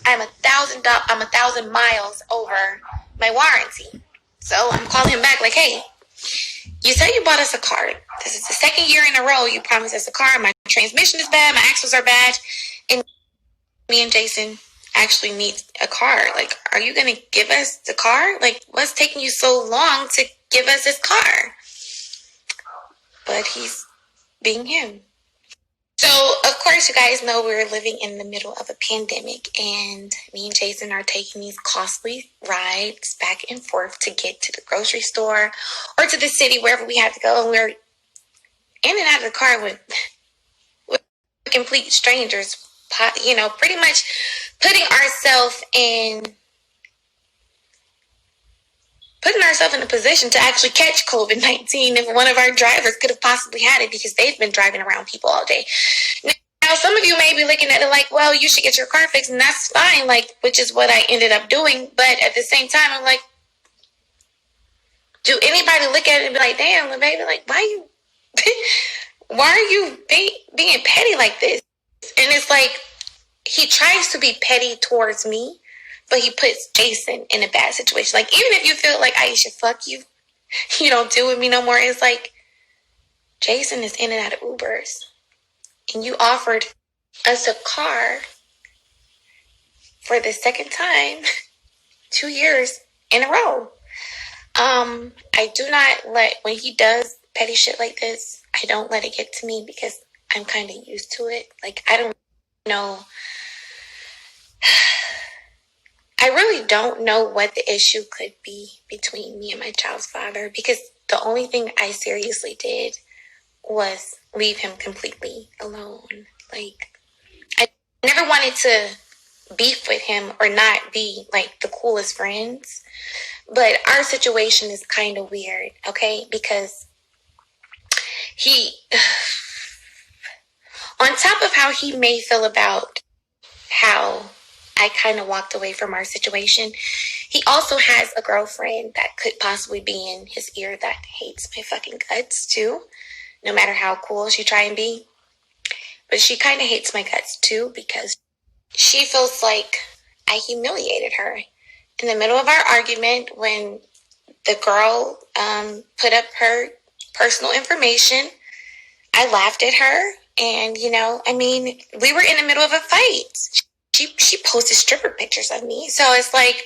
I'm $1,000 miles over my warranty. So I'm calling him back like, hey, you said you bought us a car. This is the second year in a row you promised us a car. My transmission is bad. My axles are bad. And me and Jason actually need a car. Like, are you going to give us the car? Like, what's taking you so long to give us this car? But he's being him. So, of course, you guys know we're living in the middle of a pandemic, and me and Jason are taking these costly rides back and forth to get to the grocery store or to the city, wherever we have to go. And we're in and out of the car with complete strangers, you know, pretty much putting ourselves in a position to actually catch COVID-19 if one of our drivers could have possibly had it, because they've been driving around people all day. Now, some of you may be looking at it like, well, you should get your car fixed, and that's fine, like, which is what I ended up doing. But at the same time, I'm like, do anybody look at it and be like, damn, baby, like, why are you being petty like this? And it's like, he tries to be petty towards me, but he puts Jason in a bad situation. Like, even if you feel like, Aisha, fuck you, you don't deal with me no more, it's like, Jason is in and out of Ubers. And you offered us a car for the second time 2 years in a row. I do not when he does petty shit like this, I don't let it get to me, because I'm kind of used to it. Like, I don't know. I really don't know what the issue could be between me and my child's father, because the only thing I seriously did was leave him completely alone. Like, I never wanted to beef with him or not be like the coolest friends, but our situation is kind of weird, okay? Because on top of how he may feel about how I kind of walked away from our situation, he also has a girlfriend that could possibly be in his ear that hates my fucking guts too, no matter how cool she try and be. But she kind of hates my guts too, because she feels like I humiliated her. In the middle of our argument, when the girl put up her personal information, I laughed at her. And, you know, I mean, we were in the middle of a fight. She posted stripper pictures of me. So it's like,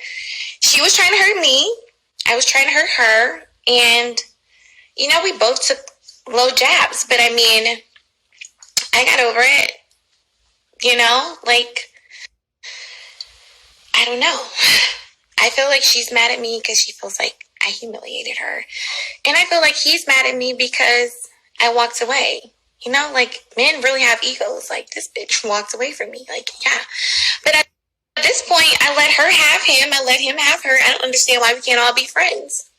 she was trying to hurt me. I was trying to hurt her. And, you know, we both took low jabs. But I mean, I got over it. You know, like, I don't know. I feel like she's mad at me because she feels like I humiliated her. And I feel like he's mad at me because I walked away. You know, like, men really have egos. Like, this bitch walked away from me. Like, yeah. But at this point, I let her have him. I let him have her. I don't understand why we can't all be friends.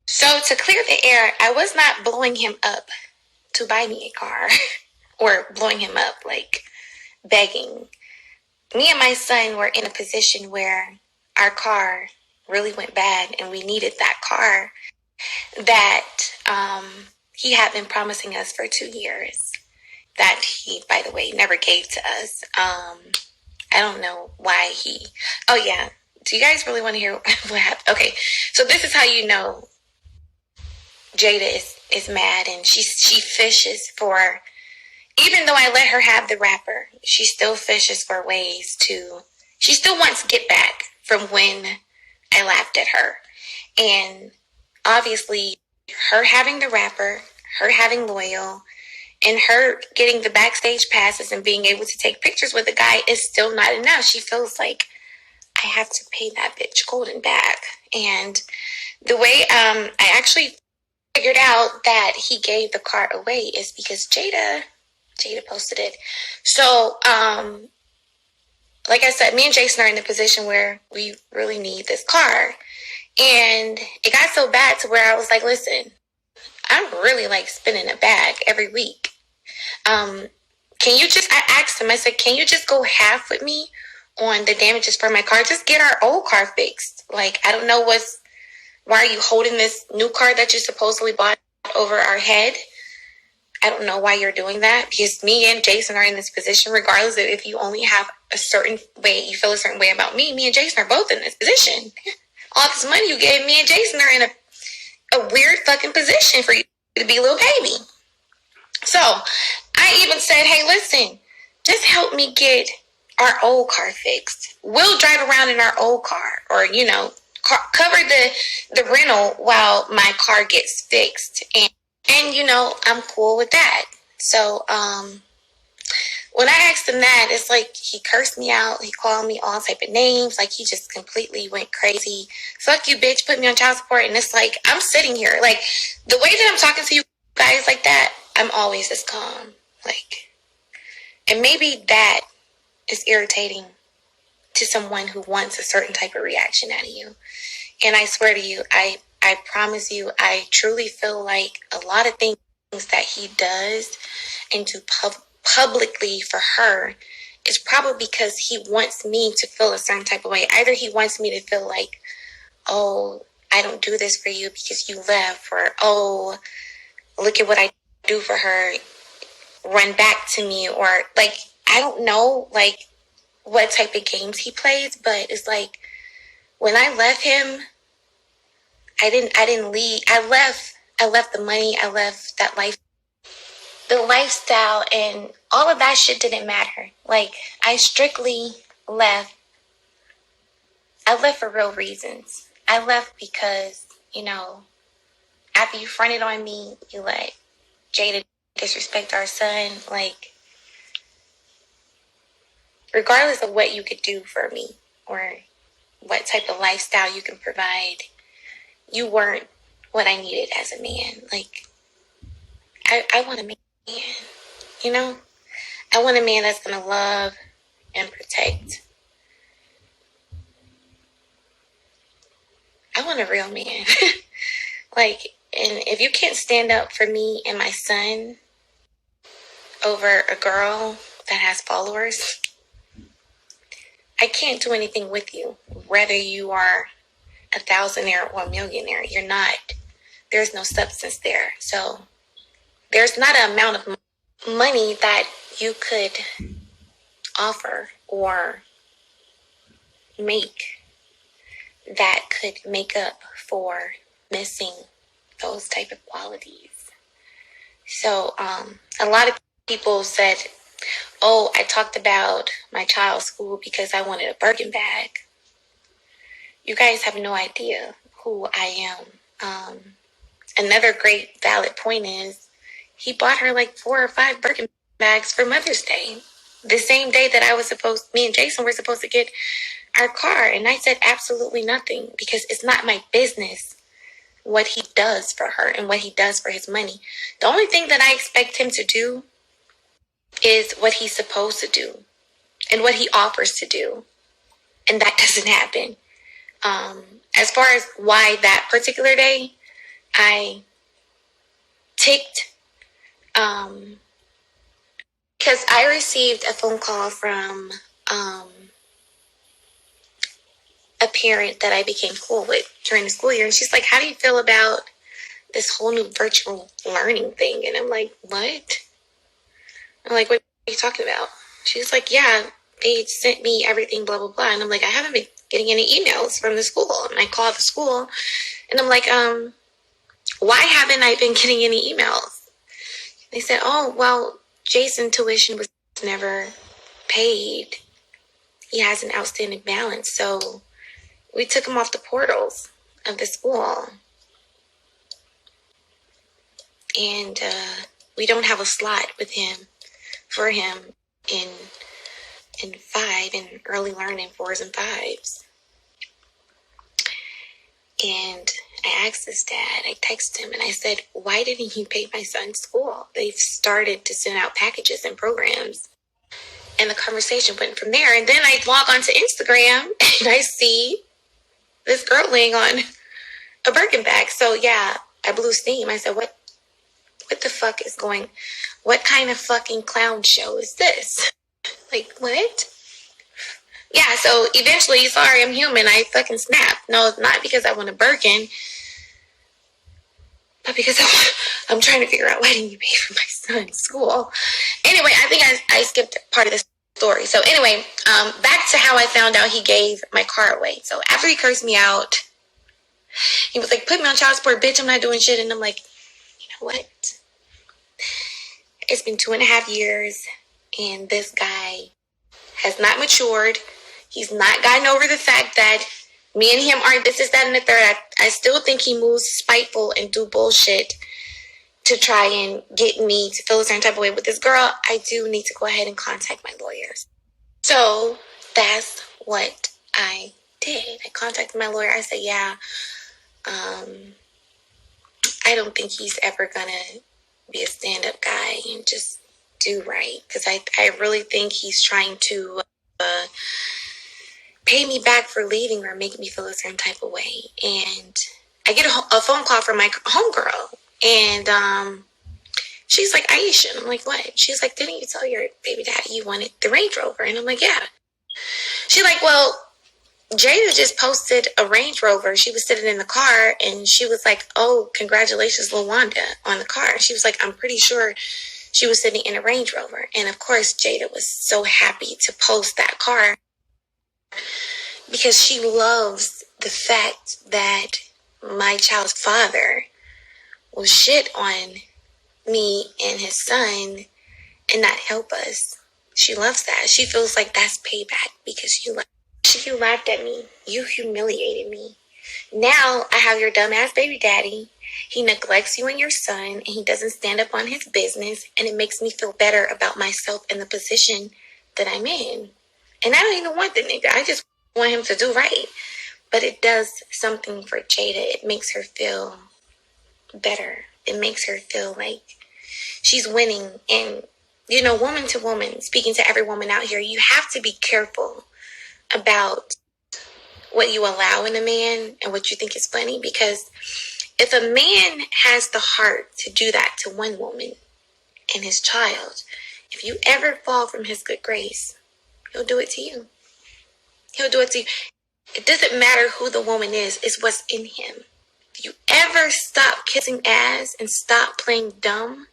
So, to clear the air, I was not blowing him up to buy me a car. Or blowing him up, like, begging. Me and my son were in a position where our car really went bad, and we needed that car that he had been promising us for 2 years, that he, by the way, never gave to us. I don't know why oh yeah, do you guys really want to hear what happened? Okay, so this is how you know Jayda is mad, and she fishes for, even though I let her have the wrapper, she still fishes for ways she still wants to get back from when I laughed at her. And obviously, her having the wrapper, her having Loyal, and her getting the backstage passes and being able to take pictures with the guy is still not enough. She feels like I have to pay that bitch golden back. And the way I actually figured out that he gave the car away is because Jayda posted it. So, like I said, me and Jason are in a position where we really need this car. And it got so bad to where I was like, listen, I'm really like spinning a bag every week. I asked him, I said, can you just go half with me on the damages for my car? Just get our old car fixed. Like, I don't know why are you holding this new car that you supposedly bought over our head? I don't know why you're doing that, because me and Jason are in this position, regardless of if you only have a certain way, you feel a certain way about me. Me and Jason are both in this position. All this money you gave me and Jason are in a weird fucking position for you to be a little baby. So I even said, hey, listen, just help me get our old car fixed. We'll drive around in our old car, or, you know, cover the rental while my car gets fixed. And, you know, I'm cool with that. So, when I asked him that, it's like he cursed me out. He called me all type of names. Like, he just completely went crazy. Fuck you, bitch. Put me on child support. And it's like, I'm sitting here. Like, the way that I'm talking to you guys like that, I'm always this calm. Like, and maybe that is irritating to someone who wants a certain type of reaction out of you. And I swear to you, I promise you, I truly feel like a lot of things that he does and do publicly for her is probably because he wants me to feel a certain type of way. Either he wants me to feel like, oh, I don't do this for you because you left, or, oh, look at what I do for her, run back to me, or, like, I don't know, like, what type of games he plays, but it's like, when I left him, I didn't leave. I left the money. I left that life, the lifestyle, and all of that shit didn't matter. Like, I strictly left. I left for real reasons. I left because, you know, after you fronted on me, you let Jayda disrespect our son. Like, regardless of what you could do for me or what type of lifestyle you can provide, you weren't what I needed as a man. Like, I want a man, you know? I want a man that's going to love and protect. I want a real man. Like, and if you can't stand up for me and my son over a girl that has followers, I can't do anything with you. Whether you are a thousandaire or a millionaire, you're not. There's no substance there. So there's not an amount of money that you could offer or make that could make up for missing those type of qualities. So a lot of people said, oh, I talked about my child's school because I wanted a Birkin bag. You guys have no idea who I am. Another great valid point is he bought her like 4 or 5 Birkin bags for Mother's Day. The same day that me and Jason were supposed to get our car. And I said absolutely nothing because it's not my business what he does for her and what he does for his money. The only thing that I expect him to do is what he's supposed to do and what he offers to do. And that doesn't happen. As far as why that particular day, I ticked, because I received a phone call from a parent that I became cool with during the school year. And she's like, how do you feel about this whole new virtual learning thing? And I'm like, what? I'm like, what are you talking about? She's like, yeah, they sent me everything, blah, blah, blah. And I'm like, I haven't been getting any emails from the school. And I called the school and I'm like, why haven't I been getting any emails? They said, oh, well, Jason's tuition was never paid. He has an outstanding balance. So we took him off the portals of the school. And we don't have a slot for him in 5 in early learning 4s and 5s. And I asked his dad, I texted him and I said, why didn't you pay my son's school? They've started to send out packages and programs. And the conversation went from there. And then I log onto Instagram and I see this girl laying on a Birkin bag. So yeah, I blew steam. I said, what the fuck is what kind of fucking clown show is this? Like, what? Yeah, so eventually, sorry, I'm human. I fucking snapped. No, it's not because I want a Birkin, but because I'm trying to figure out, why didn't you pay for my son's school? Anyway, I think I skipped part of this story. So anyway, back to how I found out he gave my car away. So after he cursed me out, he was like, put me on child support, bitch, I'm not doing shit. And I'm like, you know what? It's been 2.5 years, and this guy has not matured. He's not gotten over the fact that me and him aren't this, that, and the third. I still think he moves spiteful and do bullshit to try and get me to feel a certain type of way with this girl. I do need to go ahead and contact my lawyers. So that's what I did. I contacted my lawyer. I said, yeah, I don't think he's ever gonna be a stand-up guy and just do right, because I really think he's trying to pay me back for leaving or make me feel a certain type of way. And I get a phone call from my homegirl, and she's like, Aisha. And I'm like, what? She's like, didn't you tell your baby daddy you wanted the Range Rover? And I'm like, yeah. She's like, well, Jayda just posted a Range Rover. She was sitting in the car, and she was like, oh, congratulations, LaWanda, on the car. She was like, I'm pretty sure she was sitting in a Range Rover. And of course, Jayda was so happy to post that car because she loves the fact that my child's father will shit on me and his son and not help us. She loves that. She feels like that's payback because you laughed at me. You humiliated me. Now I have your dumbass baby daddy. He neglects you and your son, and he doesn't stand up on his business, and it makes me feel better about myself and the position that I'm in. And I don't even want the nigga. I just want him to do right. But it does something for Jayda. It makes her feel better. It makes her feel like she's winning. And, you know, woman to woman, speaking to every woman out here, you have to be careful about what you allow in a man and what you think is funny, because if a man has the heart to do that to one woman and his child, if you ever fall from his good grace, he'll do it to you. He'll do it to you. It doesn't matter who the woman is, it's what's in him. If you ever stop kissing ass and stop playing dumb,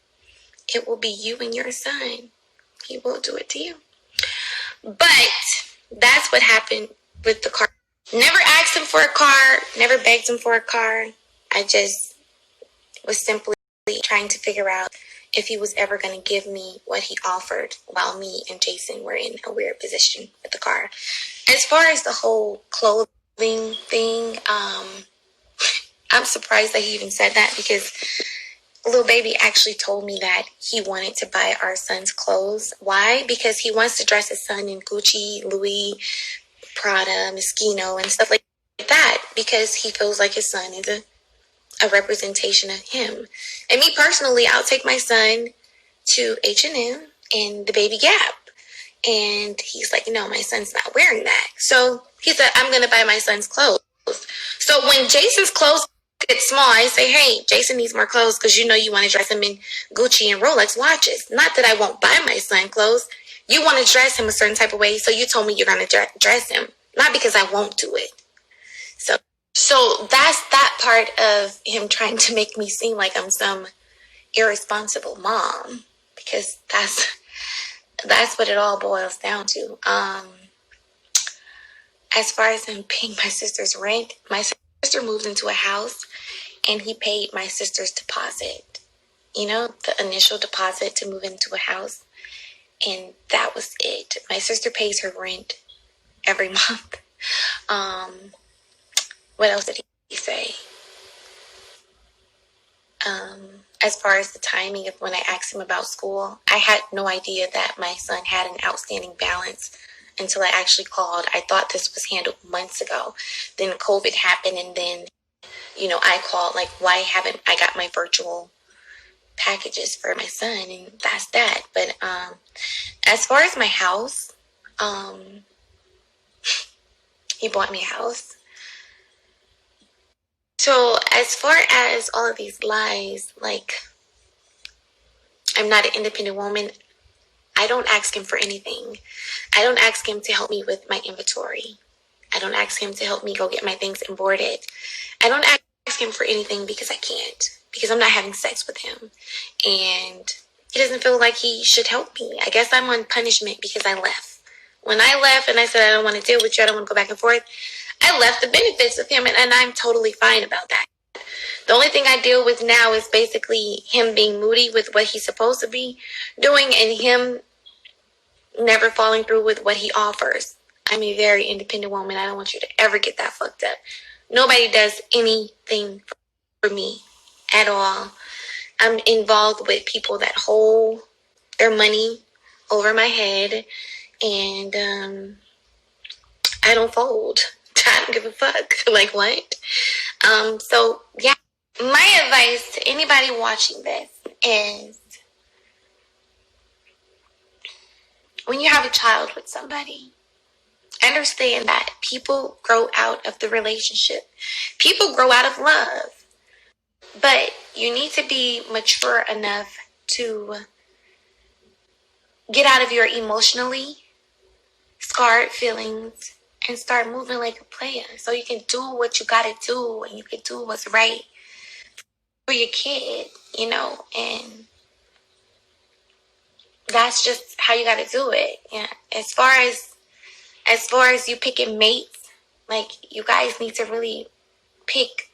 it will be you and your son. He will do it to you. But that's what happened with the car. Never asked him for a car, never begged him for a car. I just was simply trying to figure out if he was ever going to give me what he offered while me and Jason were in a weird position with the car. As far as the whole clothing thing, I'm surprised that he even said that, because little baby actually told me that he wanted to buy our son's clothes. Why? Because he wants to dress his son in Gucci, Louis, Prada, Moschino, and stuff like that, because he feels like his son is a representation of him. And me personally, I'll take my son to H&M and the Baby Gap. And he's like, no, my son's not wearing that. So he said, I'm going to buy my son's clothes. So when Jason's clothes get small, I say, hey, Jason needs more clothes because you know you want to dress him in Gucci and Rolex watches. Not that I won't buy my son clothes. You want to dress him a certain type of way, so you told me you're going to dress him. Not because I won't do it. So that's that part of him trying to make me seem like I'm some irresponsible mom, because that's what it all boils down to. As far as him paying my sister's rent, my sister moved into a house and he paid my sister's deposit. You know, the initial deposit to move into a house. And that was it. My sister pays her rent every month. What else did he say? As far as the timing of when I asked him about school, I had no idea that my son had an outstanding balance until I actually called. I thought this was handled months ago. Then COVID happened, and then, you know, I called, like, why haven't I got my virtual packages for my son? And that's that. But as far as my house, he bought me a house. So as far as all of these lies, like, I'm not an independent woman, I don't ask him for anything. I don't ask him to help me with my inventory. I don't ask him to help me go get my things imported. I don't ask him for anything because I can't. Because I'm not having sex with him. And he doesn't feel like he should help me. I guess I'm on punishment because I left. When I left and I said I don't want to deal with you, I don't want to go back and forth, I left the benefits with him, and I'm totally fine about that. The only thing I deal with now is basically him being moody with what he's supposed to be doing and him never falling through with what he offers. I'm a very independent woman. I don't want you to ever get that fucked up. Nobody does anything for me at all. I'm involved with people that hold their money over my head, and I don't fold. I don't give a fuck. Like, what? So, yeah. My advice to anybody watching this is when you have a child with somebody, understand that people grow out of the relationship. People grow out of love. But you need to be mature enough to get out of your emotionally scarred feelings and start moving like a player. So you can do what you gotta do and you can do what's right for your kid, you know, and that's just how you gotta do it. Yeah. As far as you picking mates, like, you guys need to really pick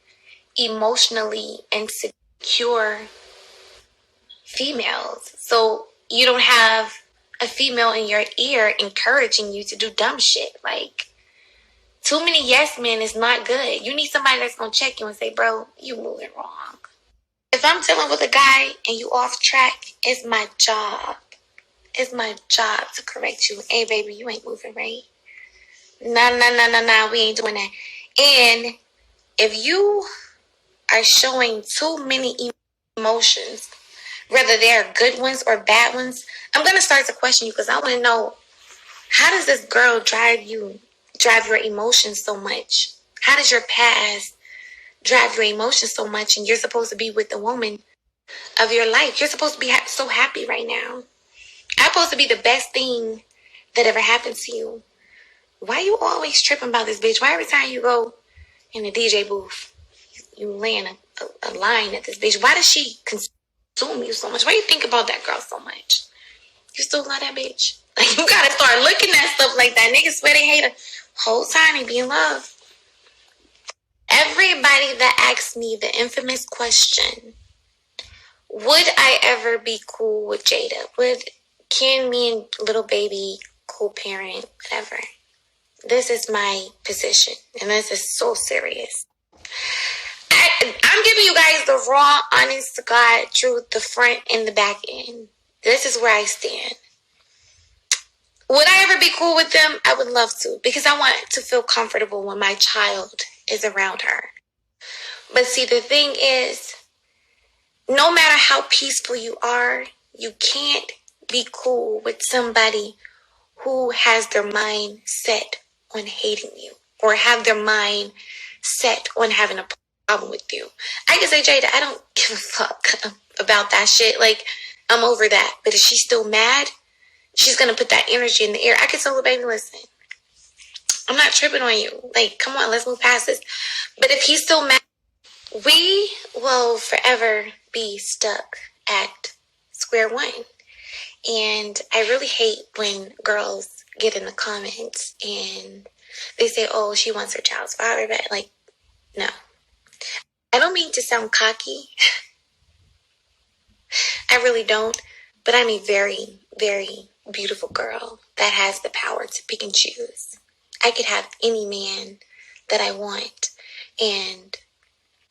emotionally and secure females. So you don't have a female in your ear encouraging you to do dumb shit. Like, too many yes men is not good. You need somebody that's gonna check you and say, bro, you moving wrong. If I'm dealing with a guy and you off track, it's my job. It's my job to correct you. Hey, baby, you ain't moving right. Nah, we ain't doing that. And if you are showing too many emotions, whether they're good ones or bad ones, I'm going to start to question you because I want to know, how does this girl drive your emotions so much? How does your past drive your emotions so much? And you're supposed to be with the woman of your life. You're supposed to be so happy right now. I'm supposed to be the best thing that ever happened to you. Why you always tripping about this bitch? Why every time you go in the DJ booth, you laying a line at this bitch? Why does she consume you so much? Why you think about that girl so much? You still love that bitch? Like, you gotta start looking at stuff like that. Niggas swear they hate her. Whole time they be in love. Everybody that asks me the infamous question, would I ever be cool with Jayda? Can me and little baby co-parent, whatever? This is my position, and this is so serious. I'm giving you guys the raw, honest to God truth, the front and the back end. This is where I stand. Would I ever be cool with them? I would love to, because I want to feel comfortable when my child is around her. But see, the thing is, no matter how peaceful you are, you can't be cool with somebody who has their mind set on hating you or have their mind set on having a problem with you. I can say, Jayda, I don't give a fuck about that shit. Like, I'm over that. But if she's still mad, she's going to put that energy in the air. I can tell the baby, listen, I'm not tripping on you. Like, come on, let's move past this. But if he's still mad, we will forever be stuck at square one. And I really hate when girls get in the comments and they say, oh, she wants her child's father back. Like, no. I don't mean to sound cocky. I really don't. But I'm a very, very beautiful girl that has the power to pick and choose. I could have any man that I want. And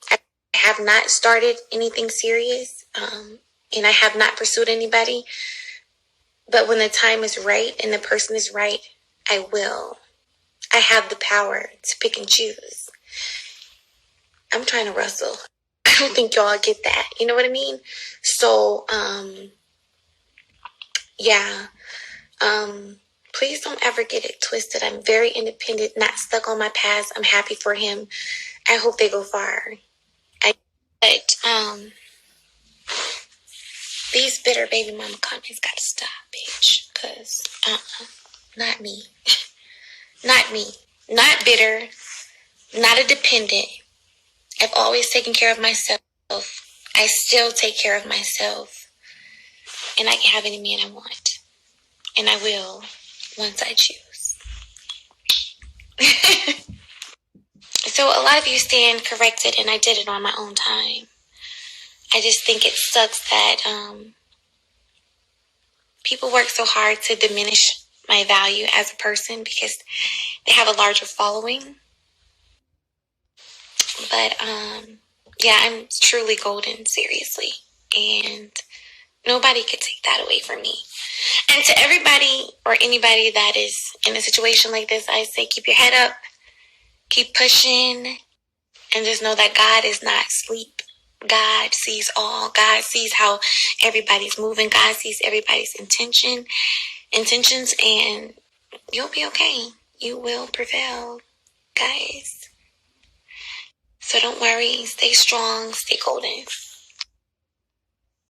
I have not started anything serious. And I have not pursued anybody. But when the time is right and the person is right, I will. I have the power to pick and choose. I'm trying to wrestle. I don't think y'all get that. You know what I mean? So, yeah. Please don't ever get it twisted. I'm very independent, not stuck on my past. I'm happy for him. I hope they go far. But these bitter baby mama comments gotta stop, bitch. Because, not me. Not me. Not bitter. Not a dependent. I've always taken care of myself. I still take care of myself. And I can have any man I want. And I will once I choose. So a lot of you stand corrected, and I did it on my own time. I just think it sucks that people work so hard to diminish my value as a person because they have a larger following. But yeah, I'm truly golden, seriously. And nobody could take that away from me. And to everybody or anybody that is in a situation like this, I say keep your head up, keep pushing, and just know that God is not asleep. God sees all. God sees how everybody's moving. God sees everybody's intentions, and you'll be okay. You will prevail, guys. So don't worry. Stay strong. Stay golden.